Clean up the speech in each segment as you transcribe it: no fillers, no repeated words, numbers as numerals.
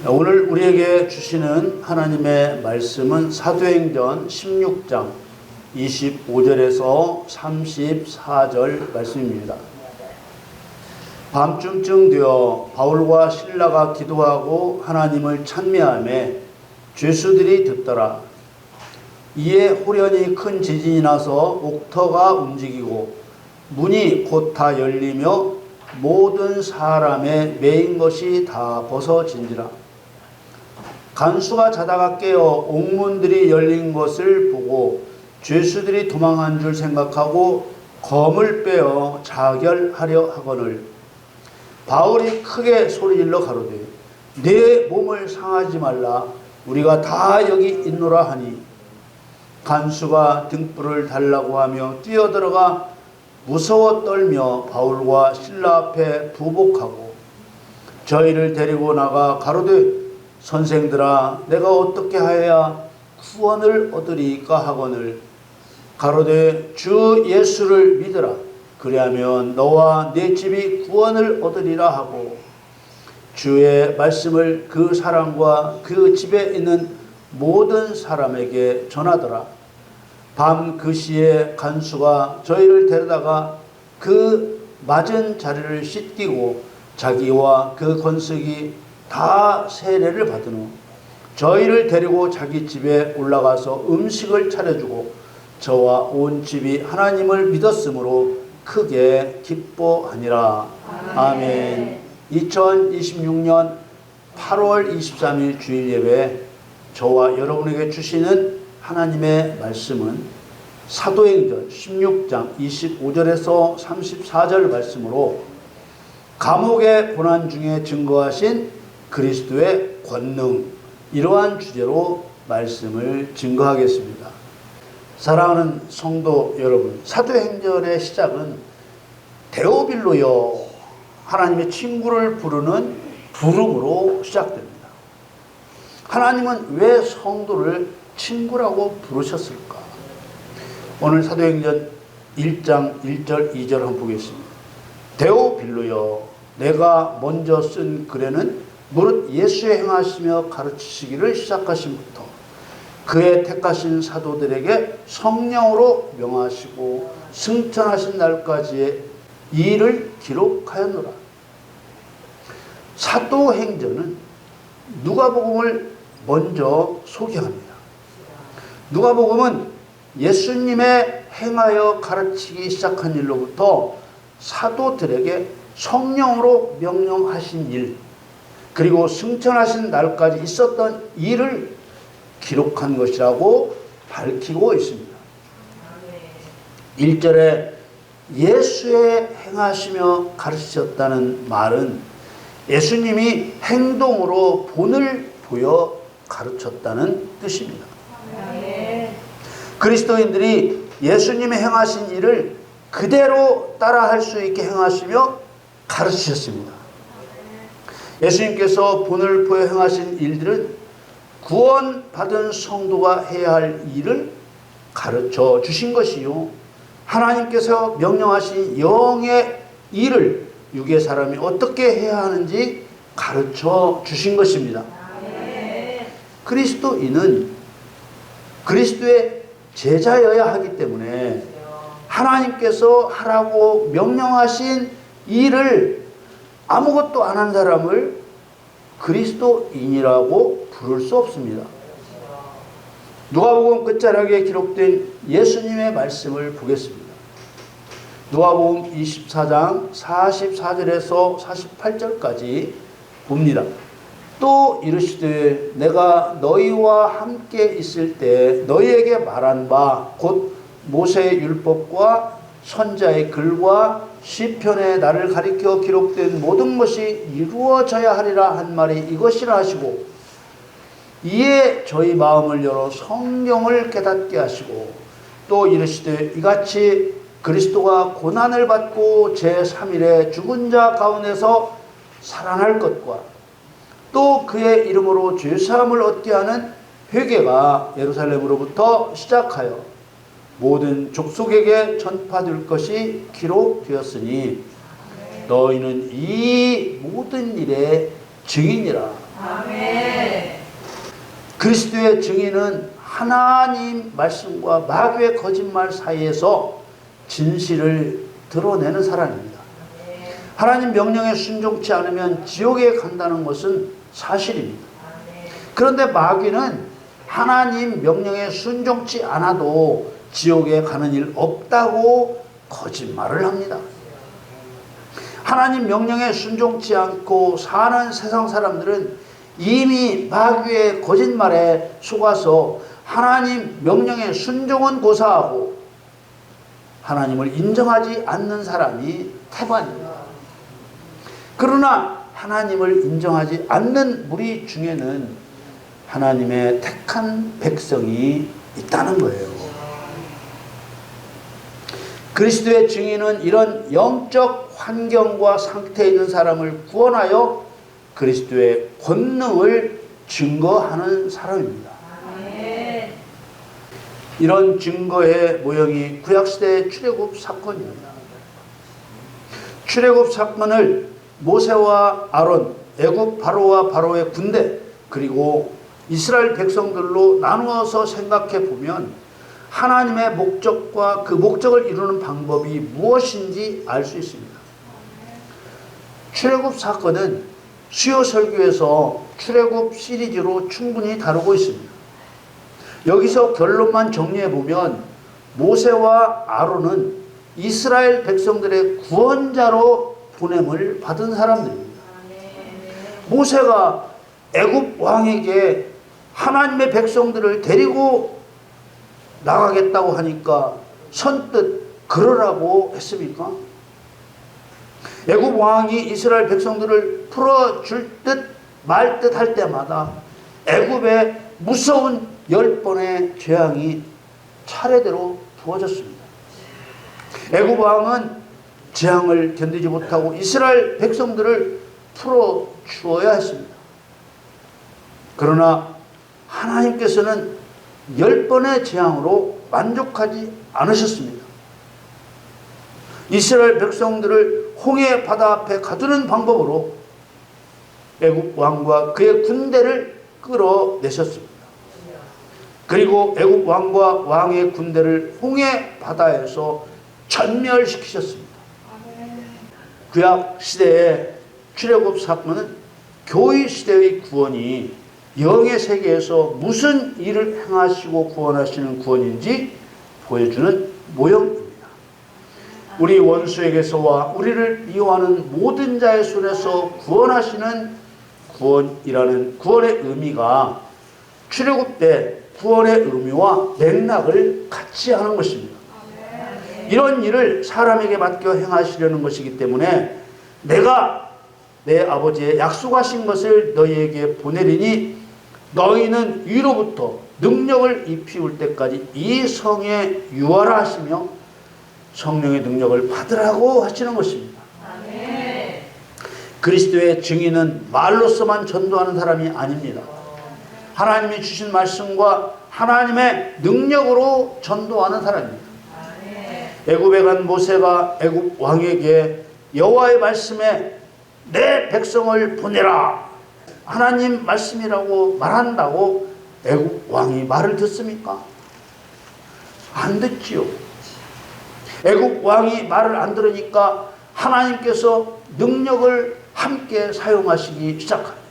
오늘 우리에게 주시는 하나님의 말씀은 사도행전 16장 25절에서 34절 말씀입니다. 밤쯤쯤 되어 바울과 실라가 기도하고 하나님을 찬미하며 죄수들이 듣더라. 이에 호련히 큰 지진이 나서 옥터가 움직이고 문이 곧 다 열리며 모든 사람의 매인 것이 다 벗어진지라. 간수가 자다가 깨어 옥문들이 열린 것을 보고 죄수들이 도망한 줄 생각하고 검을 빼어 자결하려 하거늘 바울이 크게 소리질러 가로되 내 몸을 상하지 말라. 우리가 다 여기 있노라 하니 간수가 등불을 달라고 하며 뛰어들어가 무서워 떨며 바울과 실라 앞에 부복하고 저희를 데리고 나가 가로되 선생들아 내가 어떻게 하여야 구원을 얻으리까 하거늘 가로되 주 예수를 믿으라. 그리하면 너와 네 집이 구원을 얻으리라 하고 주의 말씀을 그 사람과 그 집에 있는 모든 사람에게 전하더라. 밤 그 시에 간수가 저희를 데려다가 그 맞은 자리를 씻기고 자기와 그 권석이 다 세례를 받은 후 저희를 데리고 자기 집에 올라가서 음식을 차려주고 저와 온 집이 하나님을 믿었으므로 크게 기뻐하니라. 아멘. 2026년 8월 23일 주일 예배 저와 여러분에게 주시는 하나님의 말씀은 사도행전 16장 25절에서 34절 말씀으로 감옥의 고난 중에 증거하신 그리스도의 권능, 이러한 주제로 말씀을 증거하겠습니다. 사랑하는 성도 여러분, 사도행전의 시작은 데오빌로여, 하나님의 친구를 부르는 부름으로 시작됩니다. 하나님은 왜 성도를 친구라고 부르셨을까? 오늘 사도행전 1장 1절 2절 한번 보겠습니다. 데오빌로여, 내가 먼저 쓴 글에는 무릇 예수의 행하시며 가르치시기를 시작하심부터 그의 택하신 사도들에게 성령으로 명하시고 승천하신 날까지의 일을 기록하였노라. 사도행전은 누가복음을 먼저 소개합니다. 누가복음은 예수님의 행하여 가르치기 시작한 일로부터 사도들에게 성령으로 명령하신 일, 그리고 승천하신 날까지 있었던 일을 기록한 것이라고 밝히고 있습니다. 1절에 예수의 행하시며 가르치셨다는 말은 예수님이 행동으로 본을 보여 가르쳤다는 뜻입니다. 그리스도인들이 예수님의 행하신 일을 그대로 따라할 수 있게 행하시며 가르치셨습니다. 예수님께서 본을 보여 행하신 일들은 구원받은 성도가 해야 할 일을 가르쳐 주신 것이요, 하나님께서 명령하신 영의 일을 육의 사람이 어떻게 해야 하는지 가르쳐 주신 것입니다. 그리스도인은 그리스도의 제자여야 하기 때문에 하나님께서 하라고 명령하신 일을 아무것도 안 한 사람을 그리스도인이라고 부를 수 없습니다. 누가복음 끝자락에 기록된 예수님의 말씀을 보겠습니다. 누가복음 24장 44절에서 48절까지 봅니다. 또 이르시되 내가 너희와 함께 있을 때 너희에게 말한 바 곧 모세의 율법과 선자의 글과 시편에 나를 가리켜 기록된 모든 것이 이루어져야 하리라 한 말이 이것이라 하시고 이에 저희 마음을 열어 성경을 깨닫게 하시고 또 이르시되 이같이 그리스도가 고난을 받고 제3일에 죽은 자 가운데서 살아날 것과 또 그의 이름으로 죄사함을 얻게 하는 회개가 예루살렘으로부터 시작하여 모든 족속에게 전파될 것이 기록되었으니 너희는 이 모든 일의 증인이라. 아멘. 그리스도의 증인은 하나님 말씀과 마귀의 거짓말 사이에서 진실을 드러내는 사람입니다. 하나님 명령에 순종치 않으면 지옥에 간다는 것은 사실입니다. 그런데 마귀는 하나님 명령에 순종치 않아도 지옥에 가는 일 없다고 거짓말을 합니다. 하나님 명령에 순종치 않고 사는 세상 사람들은 이미 마귀의 거짓말에 속아서 하나님 명령에 순종은 고사하고 하나님을 인정하지 않는 사람이 태반입니다. 그러나 하나님을 인정하지 않는 무리 중에는 하나님의 택한 백성이 있다는 거예요. 그리스도의 증인은 이런 영적 환경과 상태에 있는 사람을 구원하여 그리스도의 권능을 증거하는 사람입니다. 이런 증거의 모형이 구약시대의 출애굽 사건입니다. 출애굽 사건을 모세와 아론, 애굽 바로와 바로의 군대, 그리고 이스라엘 백성들로 나누어서 생각해 보면 하나님의 목적과 그 목적을 이루는 방법이 무엇인지 알 수 있습니다. 출애굽 사건은 수요 설교에서 출애굽 시리즈로 충분히 다루고 있습니다. 여기서 결론만 정리해 보면 모세와 아론은 이스라엘 백성들의 구원자로 보냄을 받은 사람들입니다. 모세가 애굽 왕에게 하나님의 백성들을 데리고 나가겠다고 하니까 선뜻 그러라고 했습니까? 애굽 왕이 이스라엘 백성들을 풀어줄 듯 말 듯 할 때마다 애굽의 무서운 10번의 재앙이 차례대로 부어졌습니다. 애굽 왕은 재앙을 견디지 못하고 이스라엘 백성들을 풀어주어야 했습니다. 그러나 하나님께서는 10번의 재앙으로 만족하지 않으셨습니다. 이스라엘 백성들을 홍해 바다 앞에 가두는 방법으로 애굽 왕과 그의 군대를 끌어내셨습니다. 그리고 애굽 왕과 왕의 군대를 홍해 바다에서 전멸시키셨습니다. 구약 시대의 출애굽 사건은 교회 시대의 구원이 영의 세계에서 무슨 일을 행하시고 구원하시는 구원인지 보여주는 모형입니다. 우리 원수에게서와 우리를 미워하는 모든 자의 손에서 구원하시는 구원이라는 구원의 의미가 출애굽 때 구원의 의미와 맥락을 같이 하는 것입니다. 이런 일을 사람에게 맡겨 행하시려는 것이기 때문에 내가 내 아버지의 약속하신 것을 너희에게 보내리니 너희는 위로부터 능력을 입히울 때까지 이 성에 유하라 하시며 성령의 능력을 받으라고 하시는 것입니다. 그리스도의 증인은 말로서만 전도하는 사람이 아닙니다. 하나님이 주신 말씀과 하나님의 능력으로 전도하는 사람입니다. 애굽에 간 모세가 애굽 왕에게 여호와의 말씀에 내 백성을 보내라 하나님 말씀이라고 말한다고 애굽 왕이 말을 듣습니까? 안 듣지요. 애굽 왕이 말을 안 들으니까 하나님께서 능력을 함께 사용하시기 시작합니다.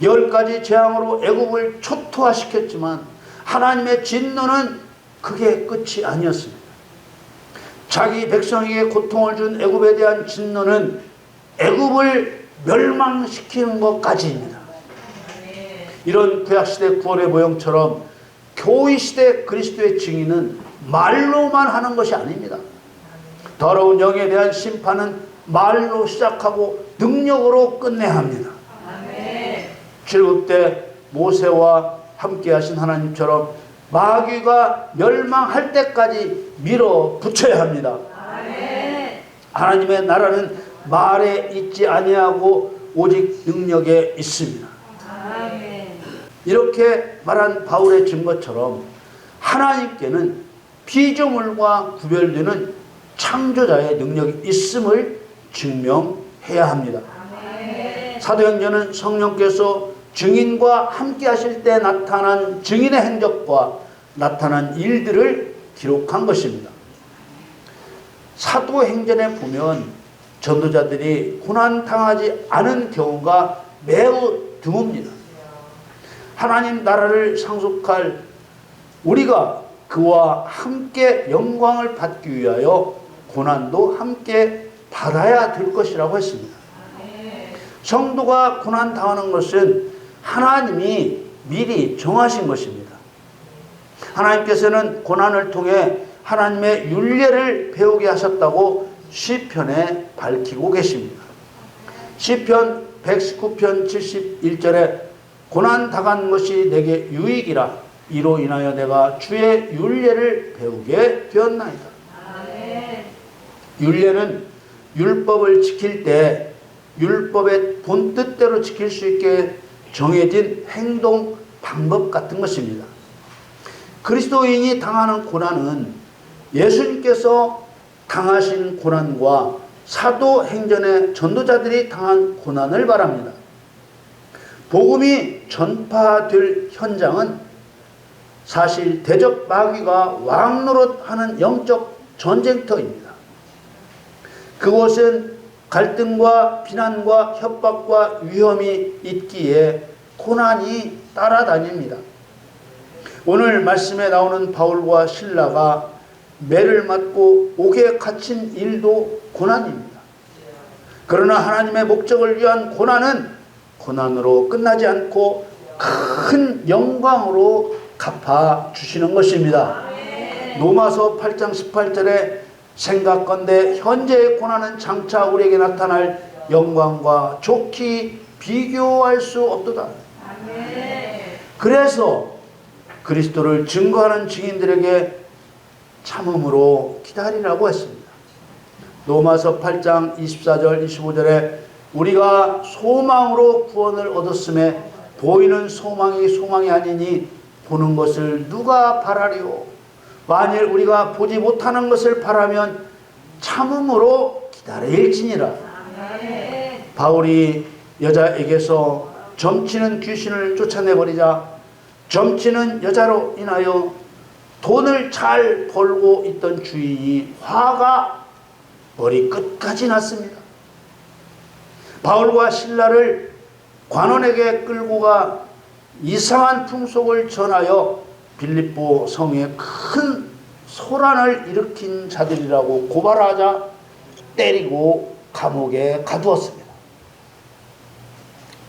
10가지 재앙으로 애굽을 초토화시켰지만 하나님의 진노는 그게 끝이 아니었습니다. 자기 백성에게 고통을 준 애굽에 대한 진노는 애굽을 멸망시키는 것까지입니다. 이런 구약시대 구원의 모형처럼 교회시대 그리스도의 증인은 말로만 하는 것이 아닙니다. 더러운 영에 대한 심판은 말로 시작하고 능력으로 끝내야 합니다. 출애굽 때 모세와 함께 하신 하나님처럼 마귀가 멸망할 때까지 밀어붙여야 합니다. 하나님의 나라는 말에 있지 아니하고 오직 능력에 있습니다. 이렇게 말한 바울의 증거처럼 하나님께는 피조물과 구별되는 창조자의 능력이 있음을 증명해야 합니다. 사도행전은 성령께서 증인과 함께 하실 때 나타난 증인의 행적과 나타난 일들을 기록한 것입니다. 사도행전에 보면 전도자들이 고난당하지 않은 경우가 매우 드뭅니다. 하나님 나라를 상속할 우리가 그와 함께 영광을 받기 위하여 고난도 함께 받아야 될 것이라고 했습니다. 성도가 고난당하는 것은 하나님이 미리 정하신 것입니다. 하나님께서는 고난을 통해 하나님의 율례를 배우게 하셨다고 시편에 밝히고 계십니다. 시편 119편 71절에 고난 당한 것이 내게 유익이라 이로 인하여 내가 주의 율례를 배우게 되었나이다. 율례는 율법을 지킬 때 율법의 본뜻대로 지킬 수 있게 정해진 행동 방법 같은 것입니다. 그리스도인이 당하는 고난은 예수님께서 당하신 고난과 사도행전의 전도자들이 당한 고난을 말합니다. 복음이 전파될 현장은 사실 대적 마귀가 왕노릇하는 영적 전쟁터입니다. 그곳은 갈등과 비난과 협박과 위험이 있기에 고난이 따라다닙니다. 오늘 말씀에 나오는 바울과 실라가 매를 맞고 옥에 갇힌 일도 고난입니다. 그러나 하나님의 목적을 위한 고난은 고난으로 끝나지 않고 큰 영광으로 갚아주시는 것입니다. 로마서 8장 18절에 생각건대 현재의 고난은 장차 우리에게 나타날 영광과 좋게 비교할 수 없도다. 그래서 그리스도를 증거하는 증인들에게 참음으로 기다리라고 했습니다. 로마서 8장 24절 25절에 우리가 소망으로 구원을 얻었음에 보이는 소망이 소망이 아니니 보는 것을 누가 바라리요. 만일 우리가 보지 못하는 것을 바라면 참음으로 기다릴지니라. 바울이 여자에게서 점치는 귀신을 쫓아내버리자 점치는 여자로 인하여 돈을 잘 벌고 있던 주인이 화가 머리끝까지 났습니다. 바울과 실라를 관원에게 끌고 가 이상한 풍속을 전하여 빌립보 성에 큰 소란을 일으킨 자들이라고 고발하자 때리고 감옥에 가두었습니다.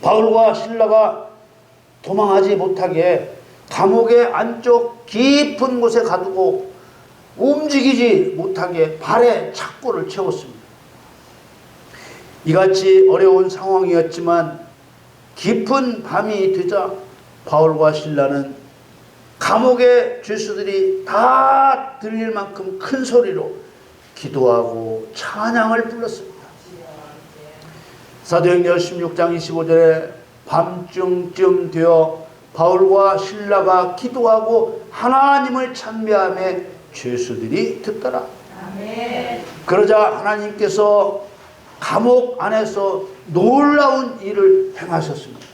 바울과 실라가 도망하지 못하게 감옥의 안쪽 깊은 곳에 가두고 움직이지 못하게 발에 착고를 채웠습니다. 이같이 어려운 상황이었지만 깊은 밤이 되자 바울과 실라는 감옥의 죄수들이 다 들릴 만큼 큰 소리로 기도하고 찬양을 불렀습니다. 사도행전 16장 25절에 밤중쯤 되어 바울과 실라가 기도하고 하나님을 찬미하며 죄수들이 듣더라. 그러자 하나님께서 감옥 안에서 놀라운 일을 행하셨습니다.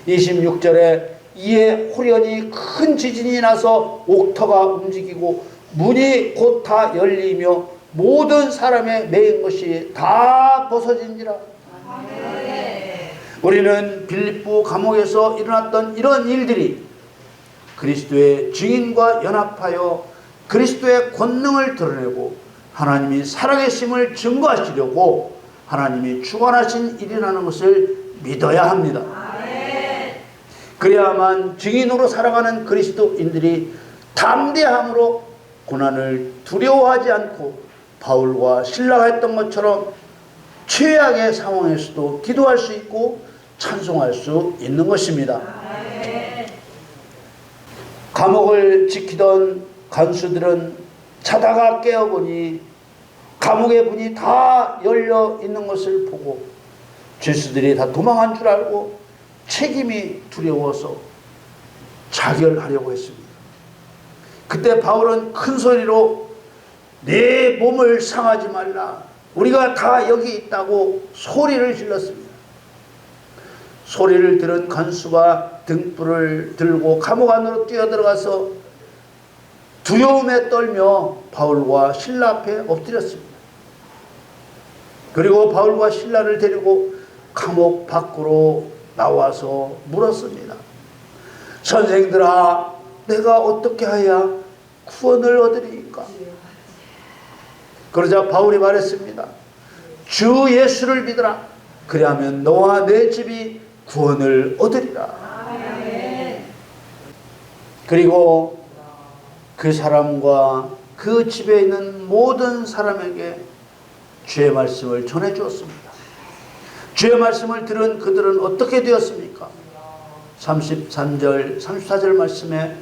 26절에 이에 호련히 큰 지진이 나서 옥터가 움직이고 문이 곧 다 열리며 모든 사람의 매인 것이 다 벗어진지라. 우리는 빌립보 감옥에서 일어났던 이런 일들이 그리스도의 증인과 연합하여 그리스도의 권능을 드러내고 하나님이 살아계심을 증거하시려고 하나님이 주관하신 일이라는 것을 믿어야 합니다. 그래야만 증인으로 살아가는 그리스도인들이 담대함으로 고난을 두려워하지 않고 바울과 실라가 했던 것처럼 최악의 상황에서도 기도할 수 있고 찬송할 수 있는 것입니다. 감옥을 지키던 간수들은 자다가 깨어보니 감옥의 문이 다 열려 있는 것을 보고 죄수들이 다 도망한 줄 알고 책임이 두려워서 자결하려고 했습니다. 그때 바울은 큰 소리로 내 몸을 상하지 말라. 우리가 다 여기 있다고 소리를 질렀습니다. 소리를 들은 간수가 등불을 들고 감옥 안으로 뛰어들어가서 두려움에 떨며 바울과 신라 앞에 엎드렸습니다. 그리고 바울과 신라를 데리고 감옥 밖으로 나와서 물었습니다. 선생들아, 내가 어떻게 해야 구원을 얻으리까? 그러자 바울이 말했습니다. 주 예수를 믿으라. 그리하면 너와 내 집이 구원을 얻으리라. 그리고 그 사람과 그 집에 있는 모든 사람에게 주의 말씀을 전해 주었습니다. 주의 말씀을 들은 그들은 어떻게 되었습니까? 33절, 34절 말씀에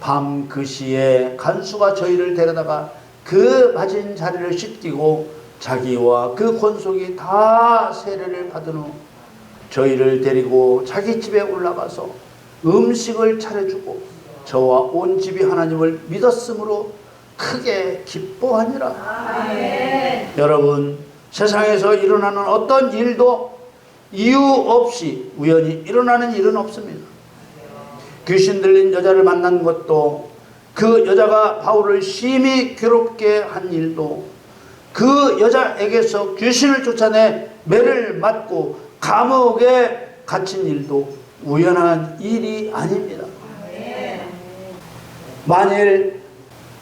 밤 그 시에 간수가 저희를 데려다가 그 맞은 자리를 씻기고 자기와 그 권속이 다 세례를 받은 후 저희를 데리고 자기 집에 올라가서 음식을 차려주고 저와 온 집이 하나님을 믿었으므로 크게 기뻐하니라. 아멘. 여러분, 세상에서 일어나는 어떤 일도 이유 없이 우연히 일어나는 일은 없습니다. 귀신 들린 여자를 만난 것도, 그 여자가 바울을 심히 괴롭게 한 일도, 그 여자에게서 귀신을 쫓아내 매를 맞고 감옥에 갇힌 일도 우연한 일이 아닙니다. 만일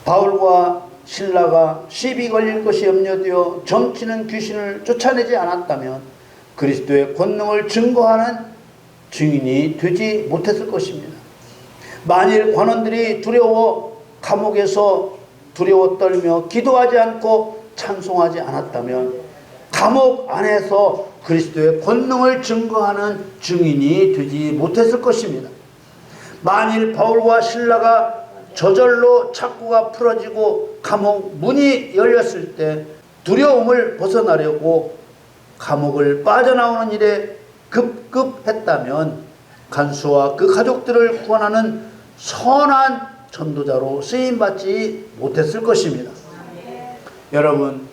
바울과 신라가 시비 걸릴 것이 염려되어 점치는 귀신을 쫓아내지 않았다면 그리스도의 권능을 증거하는 증인이 되지 못했을 것입니다. 만일 관원들이 두려워 감옥에서 두려워 떨며 기도하지 않고 찬송하지 않았다면 감옥 안에서 그리스도의 권능을 증거하는 증인이 되지 못했을 것입니다. 만일 바울과 신라가 저절로 착고가 풀어지고 감옥 문이 열렸을 때 두려움을 벗어나려고 감옥을 빠져나오는 일에 급급했다면 간수와 그 가족들을 구원하는 선한 전도자로 쓰임받지 못했을 것입니다. 여러분,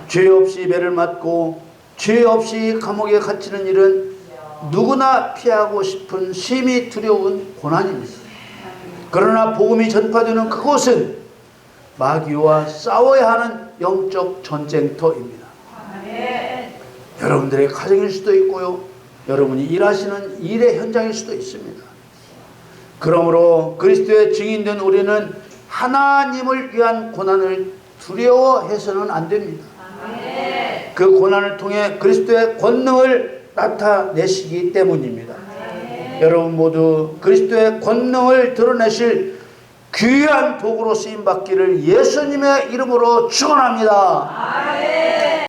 죄 없이 매를 맞고 죄 없이 감옥에 갇히는 일은 누구나 피하고 싶은 심히 두려운 고난입니다. 그러나 복음이 전파되는 그곳은 마귀와 싸워야 하는 영적 전쟁터입니다. 여러분들의 가정일 수도 있고요, 여러분이 일하시는 일의 현장일 수도 있습니다. 그러므로 그리스도의 증인된 우리는 하나님을 위한 고난을 두려워해서는 안 됩니다. 그 고난을 통해 그리스도의 권능을 나타내시기 때문입니다. 여러분 모두 그리스도의 권능을 드러내실 귀한 도구로 쓰임받기를 예수님의 이름으로 축원합니다.